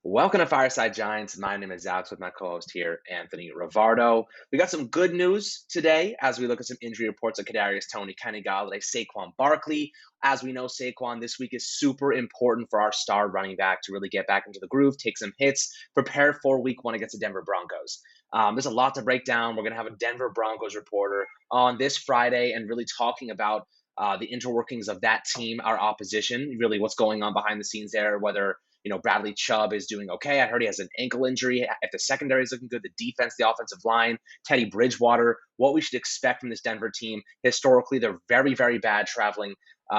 Welcome to Fireside Giants. My name is Alex with my co-host here, Anthony Rivardo. We got some good news today as we look at some injury reports of Kadarius Toney, Kenny Golladay, Saquon Barkley. As we know, Saquon this week is super important for our star running back to really get back into the groove, take some hits, prepare for week one against the Denver Broncos. There's a lot to break down. We're going to have a Denver Broncos reporter on this Friday and really talking about the interworkings of that team, our opposition, really what's going on behind the scenes there, whether Bradley Chubb is doing okay. I heard he has an ankle injury. If the secondary is looking good, the defense, the offensive line, Teddy Bridgewater, what we should expect from this Denver team. Historically, they're very, very bad traveling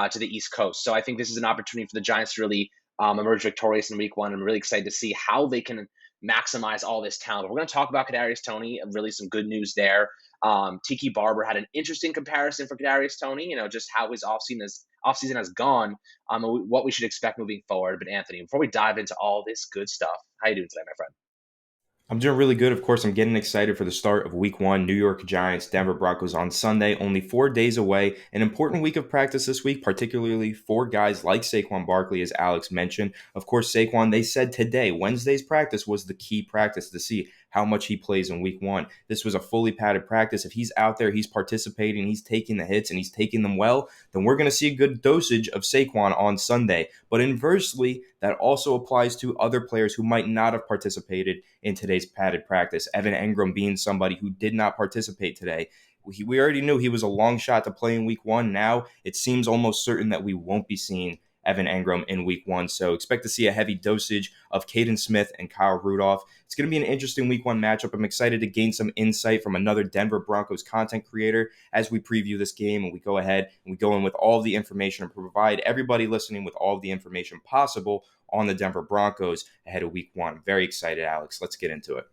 to the East Coast. So I think this is an opportunity for the Giants to really emerge victorious in week one. I'm really excited to see how they can maximize all this talent. But we're going to talk about Kadarius Toney, really some good news there. Tiki Barber had an interesting comparison for Kadarius Toney, just how his offseason has gone, and what we should expect moving forward. But Anthony, before we dive into all this good stuff, how you doing today, my friend? I'm doing really good. Of course, I'm getting excited for the start of week one. New York Giants, Denver Broncos on Sunday, only 4 days away. An important week of practice this week, particularly for guys like Saquon Barkley, as Alex mentioned. Of course, Saquon, they said today, Wednesday's practice was the key practice to see how much he plays in week one. This was a fully padded practice. If he's out there, he's participating, he's taking the hits, and he's taking them well, then we're going to see a good dosage of Saquon on Sunday. But inversely, that also applies to other players who might not have participated in today's padded practice. Evan Engram being somebody who did not participate today. We already knew he was a long shot to play in week one. Now it seems almost certain that we won't be seeing Evan Engram in week one. So expect to see a heavy dosage of Caden Smith and Kyle Rudolph. It's going to be an interesting week one matchup. I'm excited to gain some insight from another Denver Broncos content creator as we preview this game, and we go ahead and we go in with all the information and provide everybody listening with all the information possible on the Denver Broncos ahead of week one. Very excited, Alex. Let's get into it.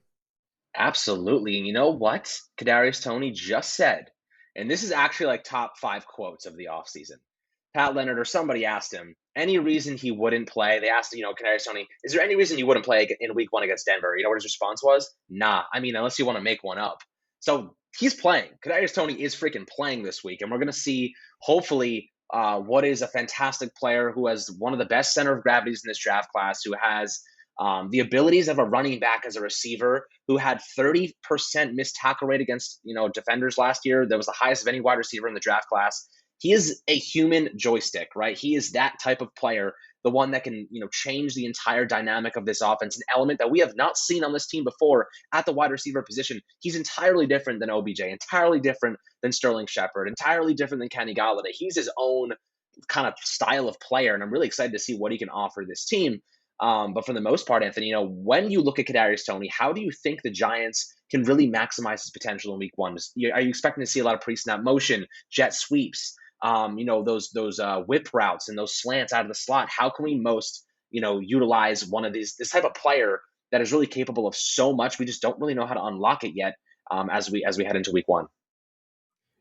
Absolutely. And you know what? Kadarius Toney just said, and this is actually like top 5 quotes of the offseason. Pat Leonard or somebody asked him any reason he wouldn't play. They asked, Kadarius Toney, is there any reason you wouldn't play in week one against Denver? You know what his response was? Nah. I mean, unless you want to make one up. So he's playing. Kadarius Toney is freaking playing this week. And we're going to see, hopefully, what is a fantastic player who has one of the best center of gravities in this draft class, who has the abilities of a running back as a receiver, who had 30% missed tackle rate against defenders last year. That was the highest of any wide receiver in the draft class. He is a human joystick, right? He is that type of player, the one that can change the entire dynamic of this offense, an element that we have not seen on this team before at the wide receiver position. He's entirely different than OBJ, entirely different than Sterling Shepard, entirely different than Kenny Golladay. He's his own kind of style of player, and I'm really excited to see what he can offer this team. But for the most part, Anthony, when you look at Kadarius Toney, how do you think the Giants can really maximize his potential in week one? Are you expecting to see a lot of pre-snap motion, jet sweeps, those whip routes and those slants out of the slot? How can we most, utilize this type of player that is really capable of so much? We just don't really know how to unlock it yet as we head into week one.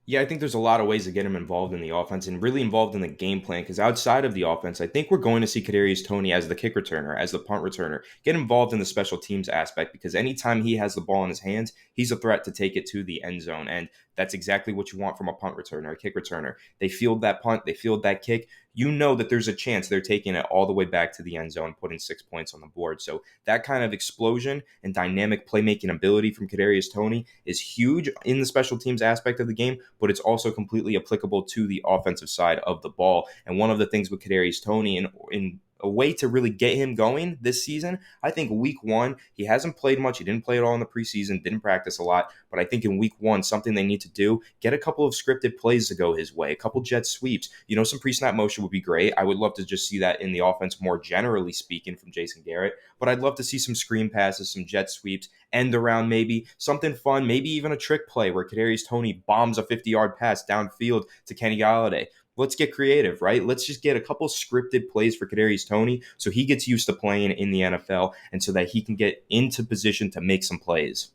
Yeah, I think there's a lot of ways to get him involved in the offense and really involved in the game plan, because outside of the offense, I think we're going to see Kadarius Toney as the kick returner, as the punt returner, get involved in the special teams aspect, because anytime he has the ball in his hands, he's a threat to take it to the end zone. And that's exactly what you want from a punt returner, a kick returner. They field that punt, they field that kick. You know that there's a chance they're taking it all the way back to the end zone, putting 6 points on the board. So that kind of explosion and dynamic playmaking ability from Kadarius Toney is huge in the special teams aspect of the game, but it's also completely applicable to the offensive side of the ball. And one of the things with Kadarius Toney, in a way to really get him going this season, I think week one, he hasn't played much. He didn't play at all in the preseason, didn't practice a lot. But I think in week one, something they need to do, get a couple of scripted plays to go his way, a couple jet sweeps. Some pre-snap motion would be great. I would love to just see that in the offense more generally speaking from Jason Garrett. But I'd love to see some screen passes, some jet sweeps, end around maybe, something fun, maybe even a trick play where Kadarius Toney bombs a 50-yard pass downfield to Kenny Golladay. Let's get creative, right? Let's just get a couple scripted plays for Kadarius Toney so he gets used to playing in the NFL and so that he can get into position to make some plays.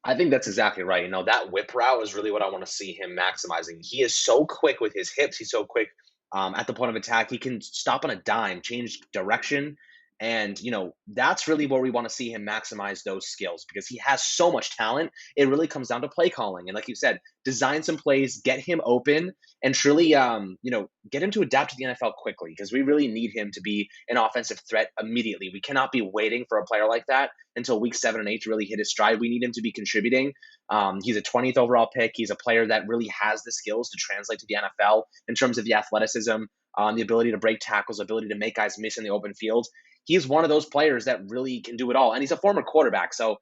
I think that's exactly right. That whip route is really what I want to see him maximizing. He is so quick with his hips. He's so quick at the point of attack. He can stop on a dime, change direction, And, that's really where we want to see him maximize those skills because he has so much talent. It really comes down to play calling. And like you said, design some plays, get him open, and truly, get him to adapt to the NFL quickly because we really need him to be an offensive threat immediately. We cannot be waiting for a player like that until week 7 and 8 to really hit his stride. We need him to be contributing. He's a 20th overall pick. He's a player that really has the skills to translate to the NFL in terms of the athleticism, the ability to break tackles, ability to make guys miss in the open field. He's one of those players that really can do it all. And he's a former quarterback. So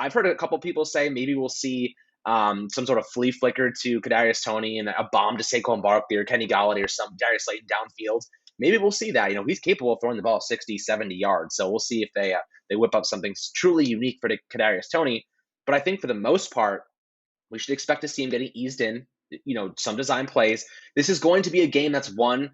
I've heard a couple people say maybe we'll see some sort of flea flicker to Kadarius Toney and a bomb to Saquon Barkley or Kenny Galladay or some Darius Slayton downfield. Maybe we'll see that. He's capable of throwing the ball 60, 70 yards. So we'll see if they whip up something truly unique for Kadarius Toney. But I think for the most part, we should expect to see him getting eased in, some design plays. This is going to be a game that's won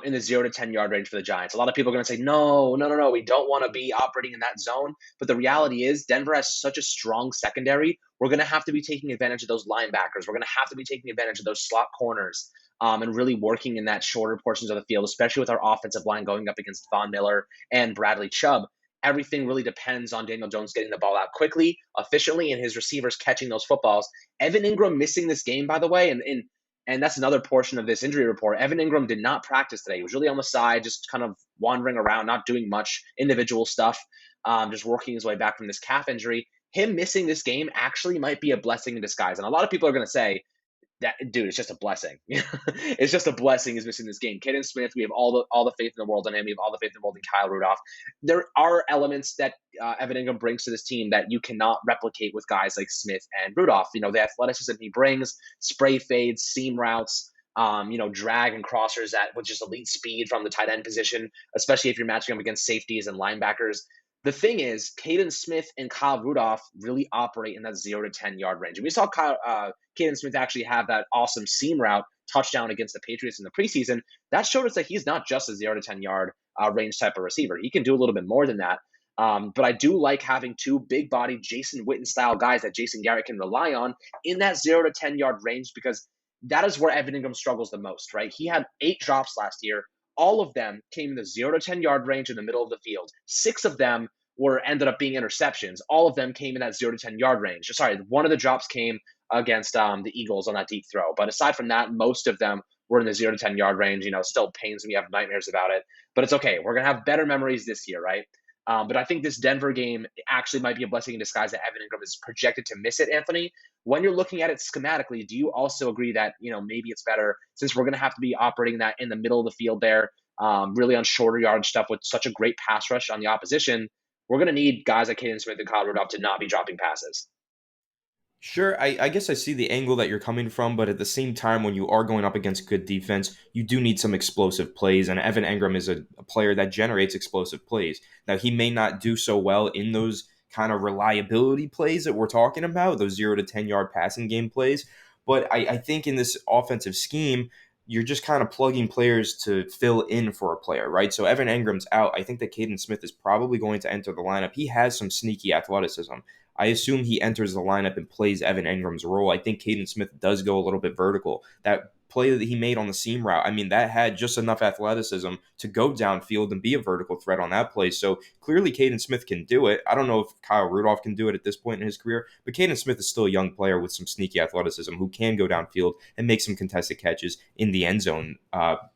in the 0 to 10 yard range for the Giants. A lot of people are going to say, no, we don't want to be operating in that zone. But the reality is Denver has such a strong secondary. We're going to have to be taking advantage of those linebackers. We're going to have to be taking advantage of those slot corners and really working in that shorter portions of the field, especially with our offensive line going up against Von Miller and Bradley Chubb. Everything really depends on Daniel Jones getting the ball out quickly, efficiently, and his receivers catching those footballs. Evan Ingram missing this game, by the way, and that's another portion of this injury report. Evan Ingram did not practice today. He was really on the side, just kind of wandering around, not doing much individual stuff, just working his way back from this calf injury. Him missing this game actually might be a blessing in disguise. And a lot of people are going to say, that dude, it's just a blessing. It's just a blessing he's missing this game. Kaden Smith, we have all the faith in the world in him. We have all the faith in the world in Kyle Rudolph. There are elements that Evan Ingram brings to this team that you cannot replicate with guys like Smith and Rudolph. The athleticism he brings, spray fades, seam routes, drag and crossers with just elite speed from the tight end position, especially if you're matching him against safeties and linebackers. The thing is, Kaden Smith and Kyle Rudolph really operate in that 0 to 10 yard range. And we saw Kaden Smith actually have that awesome seam route touchdown against the Patriots in the preseason. That showed us that he's not just a 0 to 10 yard range type of receiver. He can do a little bit more than that. But I do like having two big body Jason Witten style guys that Jason Garrett can rely on in that 0 to 10 yard range because that is where Evan Ingram struggles the most, right? He had 8 drops last year. All of them came in the 0 to 10 yard range in the middle of the field. 6 of them ended up being interceptions. All of them came in that 0 to 10 yard range. Sorry, one of the drops came against the Eagles on that deep throw. But aside from that, most of them were in the 0 to 10 yard range. Still pains me. I have nightmares about it. But it's okay. We're going to have better memories this year, right? But I think this Denver game actually might be a blessing in disguise that Evan Ingram is projected to miss it, Anthony. When you're looking at it schematically, do you also agree that, maybe it's better since we're going to have to be operating that in the middle of the field there, really on shorter yard stuff with such a great pass rush on the opposition? We're going to need guys like Kaden Smith and Kyle Rudolph to not be dropping passes. Sure, I guess I see the angle that you're coming from, but at the same time, when you are going up against good defense, you do need some explosive plays, and Evan Engram is a player that generates explosive plays. Now, he may not do so well in those kind of reliability plays that we're talking about, those 0 to 10 yard passing game plays, but I think in this offensive scheme, you're just kind of plugging players to fill in for a player, right? So Evan Engram's out. I think that Kaden Smith is probably going to enter the lineup. He has some sneaky athleticism. I assume he enters the lineup and plays Evan Engram's role. I think Kaden Smith does go a little bit vertical. That play that he made on the seam route, that had just enough athleticism to go downfield and be a vertical threat on that play. So clearly Kaden Smith can do it. I don't know if Kyle Rudolph can do it at this point in his career, but Kaden Smith is still a young player with some sneaky athleticism who can go downfield and make some contested catches in the end zone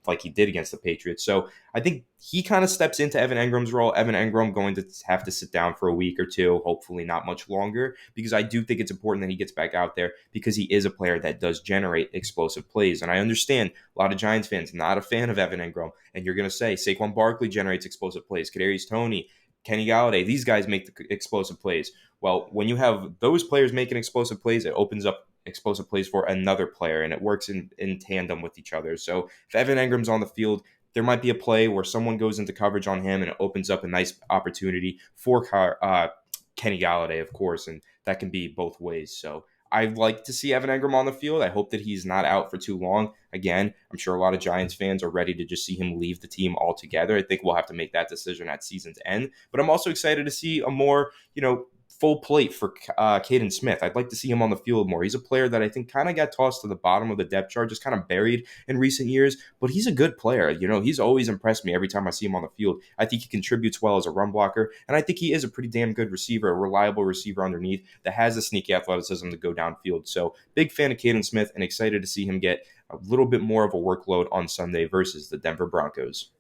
like he did against the Patriots. So I think he kind of steps into Evan Engram's role. Evan Engram going to have to sit down for a week or two, hopefully not much longer, because I do think it's important that he gets back out there because he is a player that does generate explosive plays. And I understand a lot of Giants fans not a fan of Evan Engram, and you're going to say Saquon Barkley generates explosive plays, Kadarius Toney, Kenny Galladay, these guys make the explosive plays. Well, when you have those players making explosive plays, it opens up explosive plays for another player, and it works in tandem with each other. So if Evan Engram's on the field, there might be a play where someone goes into coverage on him and it opens up a nice opportunity for Kenny Galladay, of course, and that can be both ways. So I'd like to see Evan Engram on the field. I hope that he's not out for too long. Again, I'm sure a lot of Giants fans are ready to just see him leave the team altogether. I think we'll have to make that decision at season's end. But I'm also excited to see a more, full plate for Caden Smith. I'd like to see him on the field more. He's a player that I think kind of got tossed to the bottom of the depth chart, just kind of buried in recent years, but he's a good player. He's always impressed me every time I see him on the field. I think he contributes well as a run blocker, and I think he is a pretty damn good receiver, a reliable receiver underneath that has the sneaky athleticism to go downfield. So big fan of Caden Smith and excited to see him get a little bit more of a workload on Sunday versus the Denver Broncos.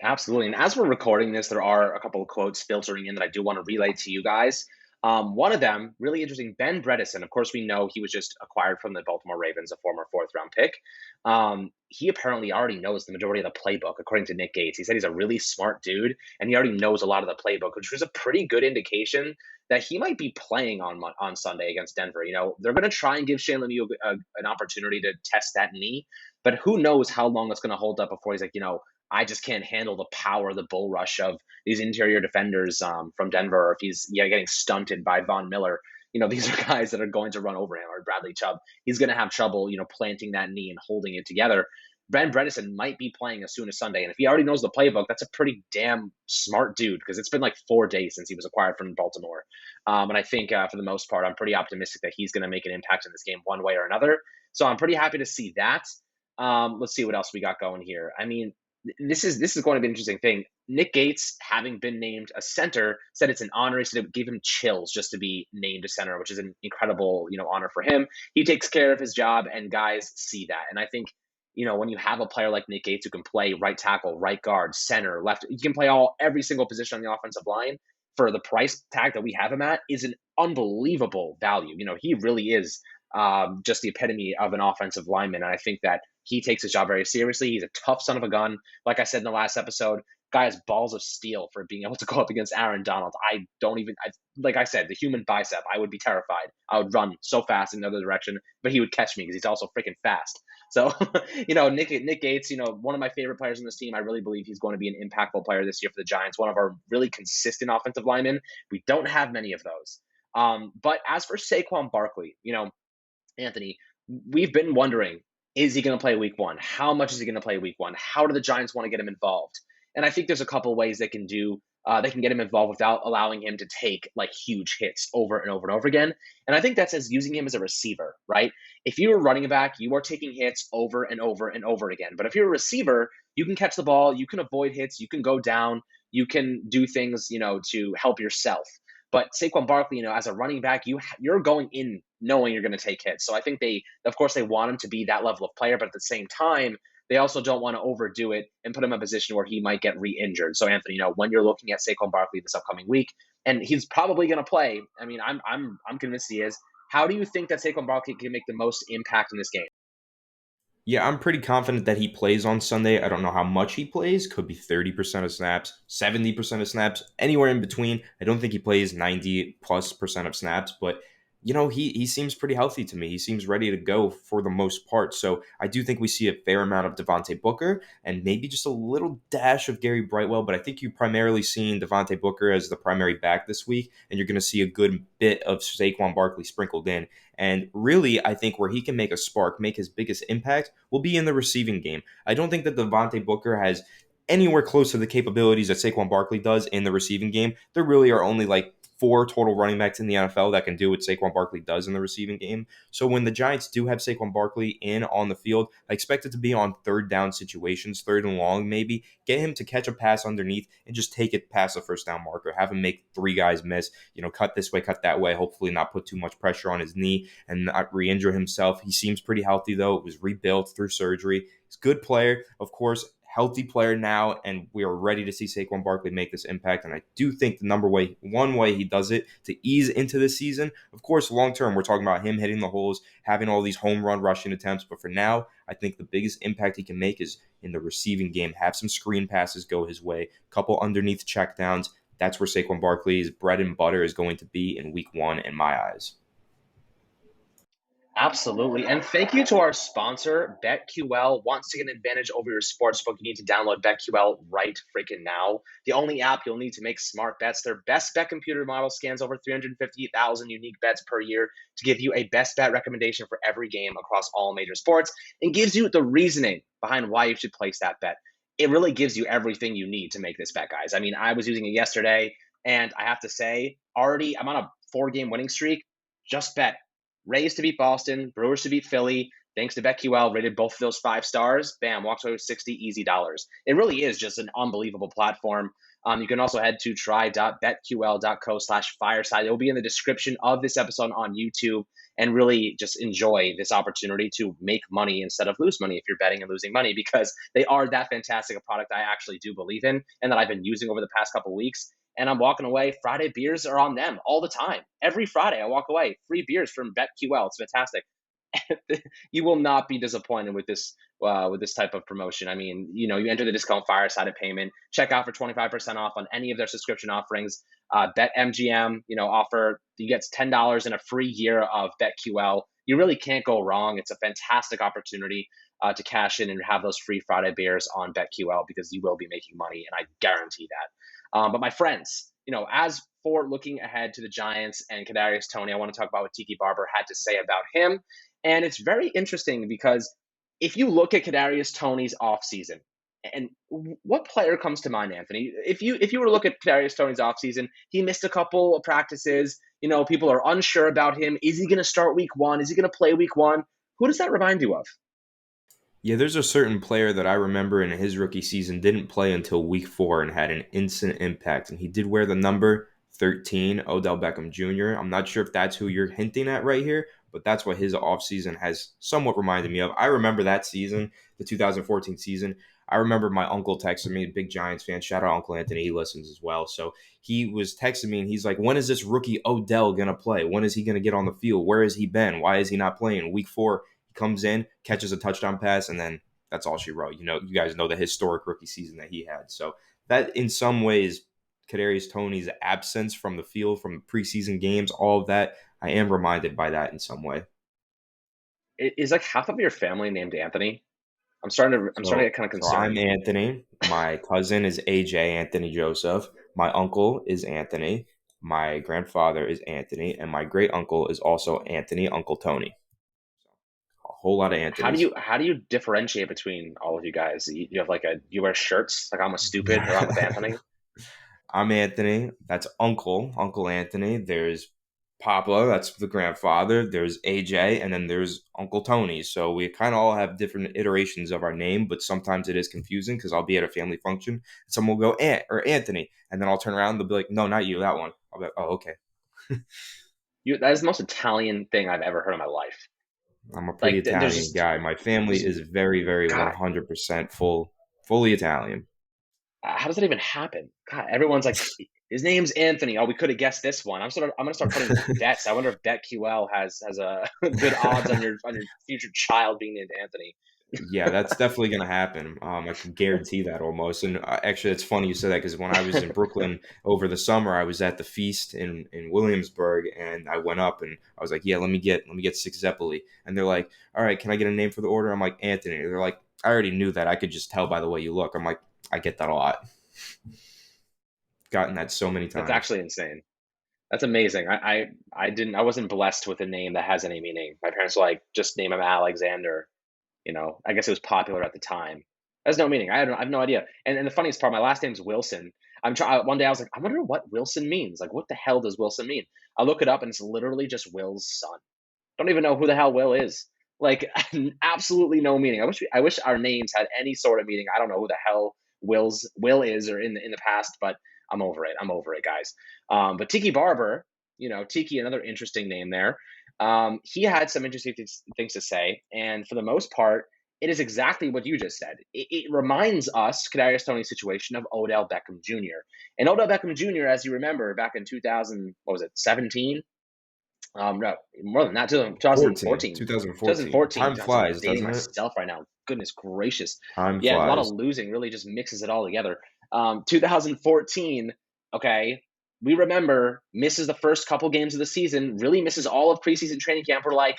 Absolutely. And as we're recording this, there are a couple of quotes filtering in that I do want to relay to you guys. One of them, really interesting, Ben Bredeson. Of course, we know he was just acquired from the Baltimore Ravens, a former fourth-round pick. He apparently already knows the majority of the playbook, according to Nick Gates. He said he's a really smart dude, and he already knows a lot of the playbook, which was a pretty good indication that he might be playing on Sunday against Denver. They're going to try and give Shane Lemieux an opportunity to test that knee, but who knows how long it's going to hold up before he's like, I just can't handle the power, the bull rush of these interior defenders from Denver, or if he's getting stunted by Von Miller. These are guys that are going to run over him, or Bradley Chubb. He's going to have trouble, planting that knee and holding it together. Ben Bredeson might be playing as soon as Sunday. And if he already knows the playbook, that's a pretty damn smart dude, because it's been like 4 days since he was acquired from Baltimore. And I think for the most part, I'm pretty optimistic that he's going to make an impact in this game one way or another. So I'm pretty happy to see that. Let's see what else we got going here. I mean, this is going to be an interesting thing. Nick Gates, having been named a center, said it's an honor. He said it gave him chills just to be named a center, which is an incredible, honor for him. He takes care of his job, and guys see that. And I think, when you have a player like Nick Gates who can play right tackle, right guard, center, left, he can play every single position on the offensive line for the price tag that we have him at is an unbelievable value. He really is just the epitome of an offensive lineman. And I think that he takes his job very seriously. He's a tough son of a gun. Like I said in the last episode, guy has balls of steel for being able to go up against Aaron Donald. Like I said, the human bicep, I would be terrified. I would run so fast in the other direction, but he would catch me because he's also freaking fast. So, Nick Gates, one of my favorite players on this team. I really believe he's going to be an impactful player this year for the Giants, one of our really consistent offensive linemen. We don't have many of those. But as for Saquon Barkley, Anthony, we've been wondering, is he going to play week one? How much is he going to play week one? How do the Giants want to get him involved? And I think there's a couple ways they can get him involved without allowing him to take like huge hits over and over and over again. And I think that's as using him as a receiver, right? If you're a running back, you are taking hits over and over and over again. But if you're a receiver, you can catch the ball, you can avoid hits, you can go down, you can do things, to help yourself. But Saquon Barkley, as a running back, you're going in knowing you're going to take hits. So I think they want him to be that level of player, but at the same time, they also don't want to overdo it and put him in a position where he might get re-injured. So Anthony, when you're looking at Saquon Barkley this upcoming week, and he's probably going to play, I mean, I'm convinced he is. How do you think that Saquon Barkley can make the most impact in this game? Yeah, I'm pretty confident that he plays on Sunday. I don't know how much he plays. Could be 30% of snaps, 70% of snaps, anywhere in between. I don't think he plays 90+% of snaps, but he seems pretty healthy to me. He seems ready to go for the most part. So I do think we see a fair amount of Devontae Booker and maybe just a little dash of Gary Brightwell, but I think you're primarily seeing Devontae Booker as the primary back this week, and you're going to see a good bit of Saquon Barkley sprinkled in. And really, I think where he can make a spark, make his biggest impact, will be in the receiving game. I don't think that Devontae Booker has anywhere close to the capabilities that Saquon Barkley does in the receiving game. There really are only like 4 total running backs in the NFL that can do what Saquon Barkley does in the receiving game. So when the Giants do have Saquon Barkley in on the field, I expect it to be on third down situations, third and long maybe. Get him to catch a pass underneath and just take it past the first down marker. Have him make 3 guys miss, cut this way, cut that way, hopefully not put too much pressure on his knee and not re-injure himself. He seems pretty healthy though. It was rebuilt through surgery. He's a good player, of course. Healthy player now, and we are ready to see Saquon Barkley make this impact. And I do think one way he does it to ease into the season, of course, long term, we're talking about him hitting the holes, having all these home run rushing attempts. But for now, I think the biggest impact he can make is in the receiving game. Have some screen passes go his way, couple underneath checkdowns. That's where Saquon Barkley's bread and butter is going to be in week one, in my eyes. Absolutely. And thank you to our sponsor, BetQL. Wants to get an advantage over your sportsbook? You need to download BetQL right freaking now. The only app you'll need to make smart bets. Their best bet computer model scans over 350,000 unique bets per year to give you a best bet recommendation for every game across all major sports and gives you the reasoning behind why you should place that bet. It really gives you everything you need to make this bet, guys. I mean, I was using it yesterday, And I have to say, already I'm on a 4-game winning streak. Just bet Rays to beat Boston, Brewers to beat Philly. Thanks to BetQL, rated both of those 5 stars. Bam, walks away with 60 easy dollars. It really is just an unbelievable platform. You can also head to try.betql.co/fireside. It will be in the description of this episode on YouTube, and really just enjoy this opportunity to make money instead of lose money if you're betting and losing money, because they are that fantastic a product I actually do believe in and that I've been using over the past couple of weeks. And I'm walking away. Friday beers are on them all the time. Every Friday I walk away. Free beers from BetQL. It's fantastic. You will not be disappointed with this type of promotion. I mean, you enter the discount Fireside at payment, check out for 25% off on any of their subscription offerings. BetMGM, offer you get $10 and a free year of BetQL. You really can't go wrong. It's a fantastic opportunity to cash in and have those free Friday beers on BetQL, because you will be making money, and I guarantee that. But my friends, as for looking ahead to the Giants and Kadarius Toney, I want to talk about what Tiki Barber had to say about him. And it's very interesting because if you look at Kadarius Toney's offseason, and what player comes to mind, Anthony? If you were to look at Kadarius Toney's offseason, he missed a couple of practices. People are unsure about him. Is he going to start week 1? Is he going to play week 1? Who does that remind you of? Yeah, there's a certain player that I remember in his rookie season didn't play until week 4 and had an instant impact. And he did wear the number 13, Odell Beckham Jr. I'm not sure if that's who you're hinting at right here, but that's what his offseason has somewhat reminded me of. I remember that season, the 2014 season. I remember my uncle texting me, a big Giants fan. Shout out Uncle Anthony. He listens as well. So he was texting me, and he's like, when is this rookie Odell going to play? When is he going to get on the field? Where has he been? Why is he not playing? Week 4, he comes in, catches a touchdown pass, and then that's all she wrote. You guys know the historic rookie season that he had. So that, in some ways, Kadarius Toney's absence from the field, from preseason games, all of that, I am reminded by that in some way. Is like half of your family named Anthony? I'm starting to So, get kind of so I'm concerned. Anthony. My cousin is AJ Anthony Joseph. My uncle is Anthony. My grandfather is Anthony, and my great uncle is also Anthony, Uncle Tony. A whole lot of How do Anthonys. you how do you differentiate between all of you guys? You have you wear shirts like I'm a stupid or I'm with Anthony? I'm Anthony. That's Uncle Anthony. There's Papa. That's the grandfather. There's AJ, and then there's Uncle Tony. So we kind of all have different iterations of our name, but sometimes it is confusing because I'll be at a family function, and someone will go Aunt or Anthony, and then I'll turn around and they'll be like, "No, not you, that one." I'll be like, "Oh, okay." That is the most Italian thing I've ever heard in my life. I'm a pretty Like there's Italian just guy. My family there's is very, very God. 100% fully Italian. How does that even happen? God, everyone's like, his name's Anthony. Oh, we could have guessed this one. I'm gonna start putting bets. I wonder if BetQL has a good odds on your future child being named Anthony. Yeah, that's definitely going to happen. I can guarantee that almost. And actually, it's funny you said that because when I was in Brooklyn over the summer, I was at the feast in Williamsburg, and I went up and I was like, "Yeah, let me get 6 Zeppeli." And they're like, "All right, can I get a name for the order?" I'm like, "Anthony." They're like, "I already knew that. I could just tell by the way you look." I'm like, "I get that a lot. Gotten that so many That's times." actually insane. That's amazing. I wasn't blessed with a name that has any meaning. My parents were like, just name him Alexander. I guess it was popular at the time. Has no meaning. I have no idea. And the funniest part, my last name's Wilson. One day I was like, I wonder what Wilson means. Like, what the hell does Wilson mean? I look it up and it's literally just Will's son. Don't even know who the hell Will is. Like, absolutely no meaning. I wish our names had any sort of meaning. I don't know who the hell Will is, or in the past, but I'm over it. I'm over it, guys. But Tiki Barber, Tiki, another interesting name there. He had some interesting things to say, and for the most part, it is exactly what you just said. It reminds us, Kadarius Toney's situation, of Odell Beckham Jr. And Odell Beckham Jr., as you remember, back in 2000, what was it, 17? No, more than that, 14, 2014. 2014. 2014. Time Gosh, I'm flies, dating doesn't it? myself right now. Goodness gracious. Time Yeah, a lot of flies. losing really just mixes it all together. 2014, okay, we remember, misses the first couple games of the season, really misses all of preseason training camp. We're like,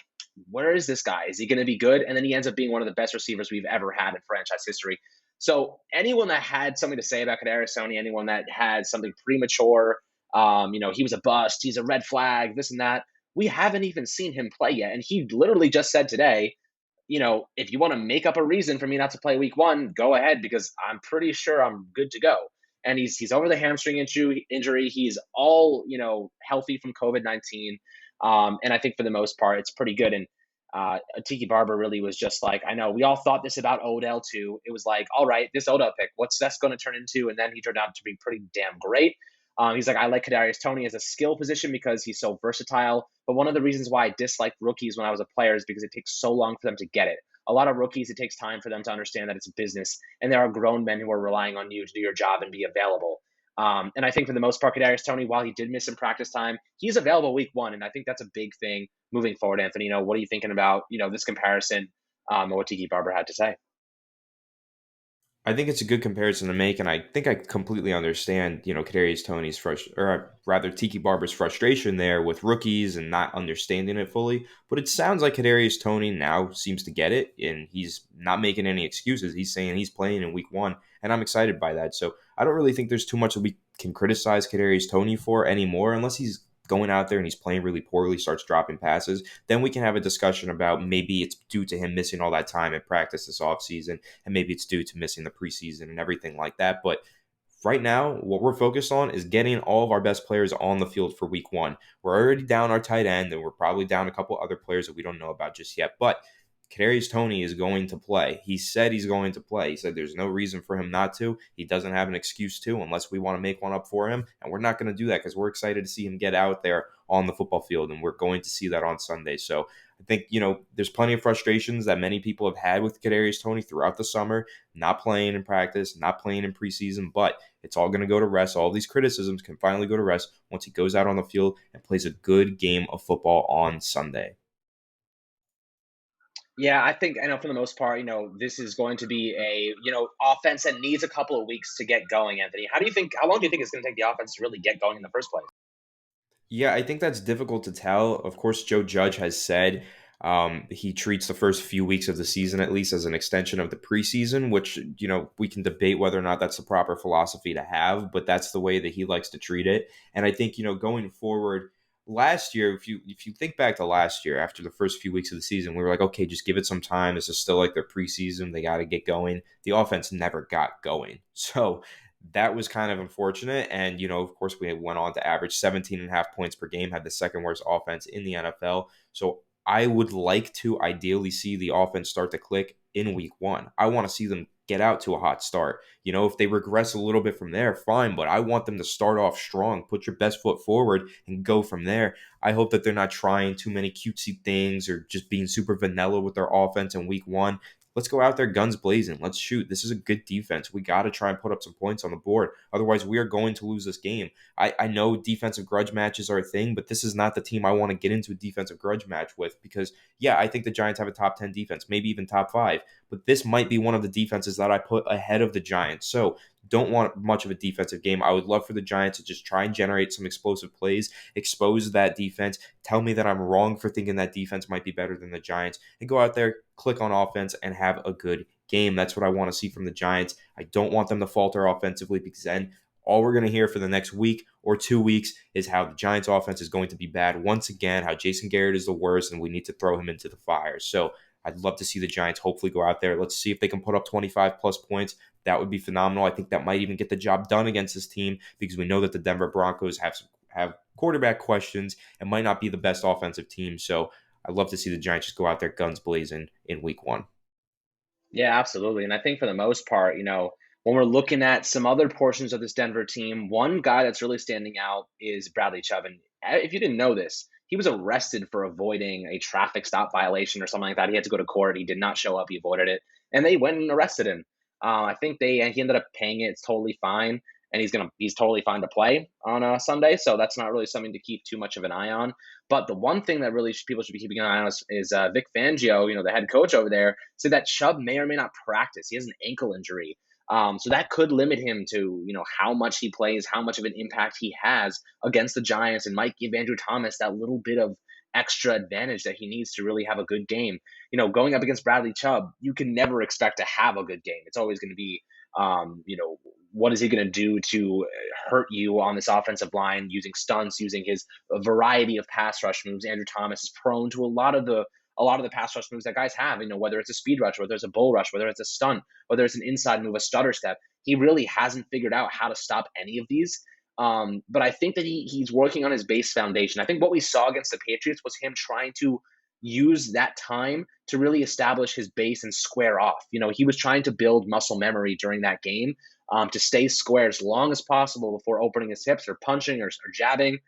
where is this guy? Is he going to be good? And then he ends up being one of the best receivers we've ever had in franchise history. So anyone that had something to say about Kadarius Toney, anyone that had something premature, he was a bust, he's a red flag, this and that, we haven't even seen him play yet. And he literally just said today, if you want to make up a reason for me not to play week 1, go ahead, because I'm pretty sure I'm good to go. and he's over the hamstring injury. He's all healthy from COVID-19, and I think for the most part it's pretty good. And Tiki Barber really was just like, I know we all thought this about Odell too. It was like, all right, this Odell pick, what's that going to turn into? And then he turned out to be pretty damn great. He's like, I like Kadarius Toney as a skill position because he's so versatile. But one of the reasons why I disliked rookies when I was a player is because it takes so long for them to get it. A lot of rookies, it takes time for them to understand that it's a business, and there are grown men who are relying on you to do your job and be available. And I think for the most part, Kadarius Toney, while he did miss some practice time, he's available week 1, and I think that's a big thing moving forward. Anthony, what are you thinking about this comparison and what Tiki Barber had to say? I think it's a good comparison to make, and I think I completely understand, Kadarius Toney's or rather Tiki Barber's frustration there with rookies and not understanding it fully. But it sounds like Kadarius Toney now seems to get it, and he's not making any excuses. He's saying he's playing in week 1, and I'm excited by that. So I don't really think there's too much that we can criticize Kadarius Toney for anymore, unless he's going out there and he's playing really poorly, starts dropping passes. Then we can have a discussion about maybe it's due to him missing all that time in practice this offseason, and maybe it's due to missing the preseason and everything like that. But right now, what we're focused on is getting all of our best players on the field for week 1. We're already down our tight end, and we're probably down a couple other players that we don't know about just yet. But Kadarius Toney is going to play. He said he's going to play. He said there's no reason for him not to. He doesn't have an excuse to unless we want to make one up for him. And we're not going to do that because we're excited to see him get out there on the football field. And we're going to see that on Sunday. So I think, there's plenty of frustrations that many people have had with Kadarius Toney throughout the summer, not playing in practice, not playing in preseason, but it's all going to go to rest. All these criticisms can finally go to rest once he goes out on the field and plays a good game of football on Sunday. Yeah, I know for the most part, this is going to be a, offense that needs a couple of weeks to get going, Anthony. How long do you think it's going to take the offense to really get going in the first place? Yeah, I think that's difficult to tell. Of course, Joe Judge has said he treats the first few weeks of the season at least as an extension of the preseason, which, we can debate whether or not that's the proper philosophy to have, but that's the way that he likes to treat it. And I think, going forward, last year, if you think back to last year, after the first few weeks of the season, we were like, okay, just give it some time. This is still like their preseason. They got to get going. The offense never got going. So that was kind of unfortunate. And, of course, we went on to average 17 and a half points per game, had the second worst offense in the NFL. So I would like to ideally see the offense start to click in week 1. I want to see them get out to a hot start. If they regress a little bit from there, fine, but I want them to start off strong, put your best foot forward and go from there. I hope that they're not trying too many cutesy things or just being super vanilla with their offense in week 1. Let's go out there guns blazing. Let's shoot. This is a good defense. We got to try and put up some points on the board. Otherwise, we are going to lose this game. I know defensive grudge matches are a thing, but this is not the team I want to get into a defensive grudge match with because, yeah, I think the Giants have a top 10 defense, maybe even top 5, but this might be one of the defenses that I put ahead of the Giants. So don't want much of a defensive game. I would love for the Giants to just try and generate some explosive plays, expose that defense, tell me that I'm wrong for thinking that defense might be better than the Giants, and go out there, click on offense, and have a good game. That's what I want to see from the Giants. I don't want them to falter offensively because then all we're going to hear for the next week or 2 weeks is how the Giants offense is going to be bad once again, how Jason Garrett is the worst, and we need to throw him into the fire. So I'd love to see the Giants hopefully go out there. Let's see if they can put up 25 plus points. That would be phenomenal. I think that might even get the job done against this team because we know that the Denver Broncos have quarterback questions and might not be the best offensive team. So I'd love to see the Giants just go out there guns blazing in week 1. Yeah, absolutely. And I think for the most part, when we're looking at some other portions of this Denver team, one guy that's really standing out is Bradley Chubb. And if you didn't know this, he was arrested for avoiding a traffic stop violation or something like that. He had to go to court. He did not show up. He avoided it, and they went and arrested him. I think he ended up paying it. It's totally fine, and he's totally fine to play on a Sunday. So that's not really something to keep too much of an eye on. But the one thing that really people should be keeping an eye on is Vic Fangio, the head coach over there, said that Chubb may or may not practice. He has an ankle injury. So that could limit him to, how much he plays, how much of an impact he has against the Giants, and might give Andrew Thomas that little bit of extra advantage that he needs to really have a good game. Going up against Bradley Chubb, you can never expect to have a good game. It's always going to be, what is he going to do to hurt you on this offensive line using stunts, using his variety of pass rush moves. Andrew Thomas is prone to a lot of the pass rush moves that guys have, whether it's a speed rush, whether it's a bull rush, whether it's a stunt, whether it's an inside move, a stutter step. he really hasn't figured out how to stop any of these. But I think that he's working on his base foundation. I think what we saw against the Patriots was him trying to use that time to really establish his base and square off. He was trying to build muscle memory during that game, to stay square as long as possible before opening his hips or punching or jabbing.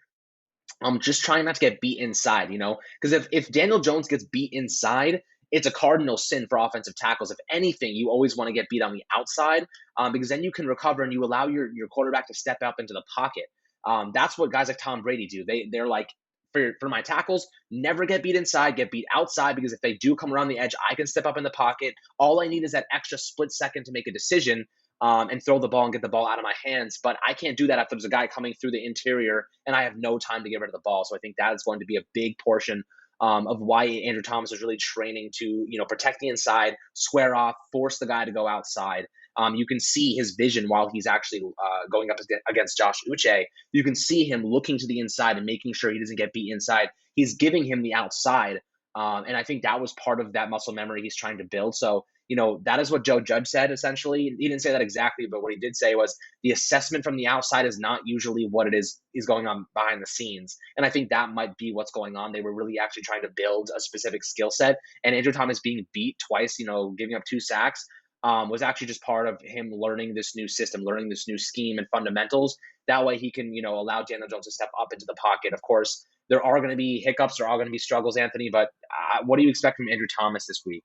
Just trying not to get beat inside, because if Daniel Jones gets beat inside, it's a cardinal sin for offensive tackles. If anything, you always want to get beat on the outside, because then you can recover and you allow your quarterback to step up into the pocket. That's what guys like Tom Brady do. They're like, for my tackles, never get beat inside, get beat outside, because if they do come around the edge, I can step up in the pocket. All I need is that extra split second to make a decision, and throw the ball and get the ball out of my hands. But I can't do that if there's a guy coming through the interior and I have no time to get rid of the ball. So I think that is going to be a big portion, of why Andrew Thomas is really training to, protect the inside, square off, force the guy to go outside. You can see his vision while he's actually going up against Josh Uche. You can see him looking to the inside and making sure he doesn't get beat inside. He's giving him the outside. And I think that was part of that muscle memory he's trying to build. So, that is what Joe Judge said, essentially. He didn't say that exactly, but what he did say was the assessment from the outside is not usually what it is going on behind the scenes. And I think that might be what's going on. They were really actually trying to build a specific skill set. And Andrew Thomas being beat twice, giving up 2 sacks, was actually just part of him learning this new system, learning this new scheme and fundamentals. That way he can, allow Daniel Jones to step up into the pocket. Of course, there are going to be hiccups, there are going to be struggles, Anthony, but what do you expect from Andrew Thomas this week?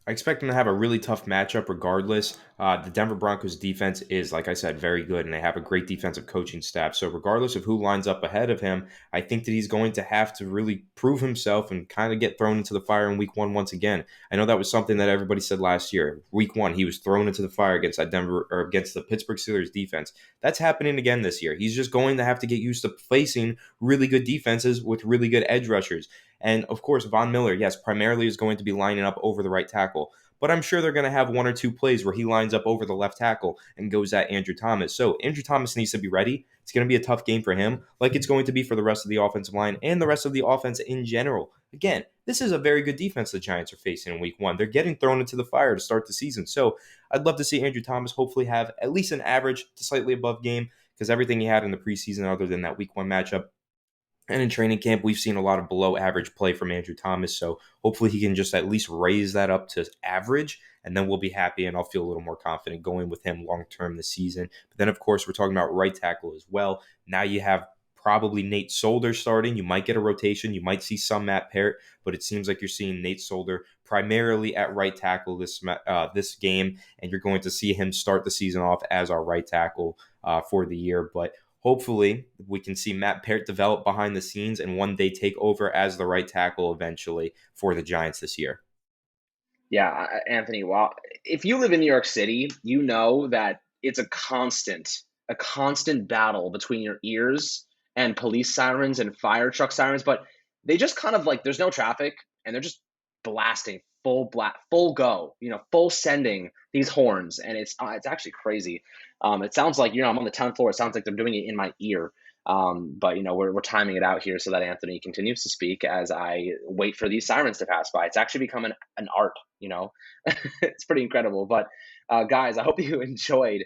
I expect them to have a really tough matchup regardless. The Denver Broncos defense is, like I said, very good, and they have a great defensive coaching staff. So regardless of who lines up ahead of him, I think that he's going to have to really prove himself and kind of get thrown into the fire in week 1 once again. I know that was something that everybody said last year. Week 1, he was thrown into the fire against the Pittsburgh Steelers defense. That's happening again this year. He's just going to have to get used to facing really good defenses with really good edge rushers. And of course, Von Miller, yes, primarily is going to be lining up over the right tackle. But I'm sure they're going to have 1 or 2 plays where he lines up over the left tackle and goes at Andrew Thomas. So Andrew Thomas needs to be ready. It's going to be a tough game for him, like it's going to be for the rest of the offensive line and the rest of the offense in general. Again, this is a very good defense the Giants are facing in week 1. They're getting thrown into the fire to start the season. So I'd love to see Andrew Thomas hopefully have at least an average to slightly above game, because everything he had in the preseason other than that week 1 matchup and in training camp, we've seen a lot of below average play from Andrew Thomas. So hopefully he can just at least raise that up to average, and then we'll be happy and I'll feel a little more confident going with him long-term this season. But then, of course, we're talking about right tackle as well. Now you have probably Nate Solder starting. You might get a rotation. You might see some Matt Parrott, but it seems like you're seeing Nate Solder primarily at right tackle this game, and you're going to see him start the season off as our right tackle for the year. But hopefully, we can see Matt Parrott develop behind the scenes and one day take over as the right tackle eventually for the Giants this year. Yeah, Anthony, well, if you live in New York City, you know that it's a constant battle between your ears and police sirens and fire truck sirens, but they just kind of like, there's no traffic and they're just blasting full go, full sending these horns. And it's actually crazy. It sounds like, I'm on the 10th floor. It sounds like they're doing it in my ear. But we're timing it out here so that Anthony continues to speak as I wait for these sirens to pass by. It's actually become an art, it's pretty incredible. But guys, I hope you enjoyed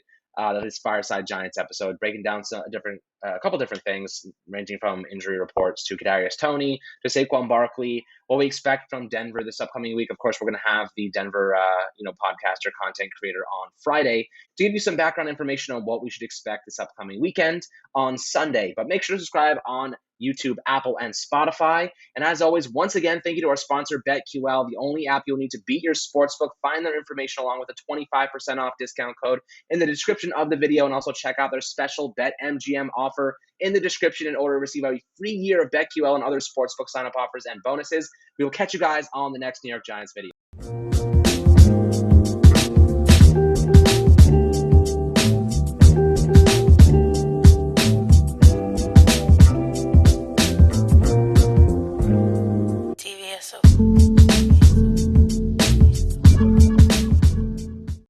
this Fireside Giants episode, breaking down a couple different things, ranging from injury reports to Kadarius Toney to Saquon Barkley, what we expect from Denver this upcoming week. Of course, we're going to have the Denver, podcaster, content creator on Friday to give you some background information on what we should expect this upcoming weekend on Sunday. But make sure to subscribe on YouTube, Apple, and Spotify. And as always, once again, thank you to our sponsor, BetQL, the only app you'll need to beat your sportsbook. Find their information along with a 25% off discount code in the description of the video, and also check out their special BetMGM offer in the description in order to receive a free year of BetQL and other sportsbook sign-up offers and bonuses. We will catch you guys on the next New York Giants video.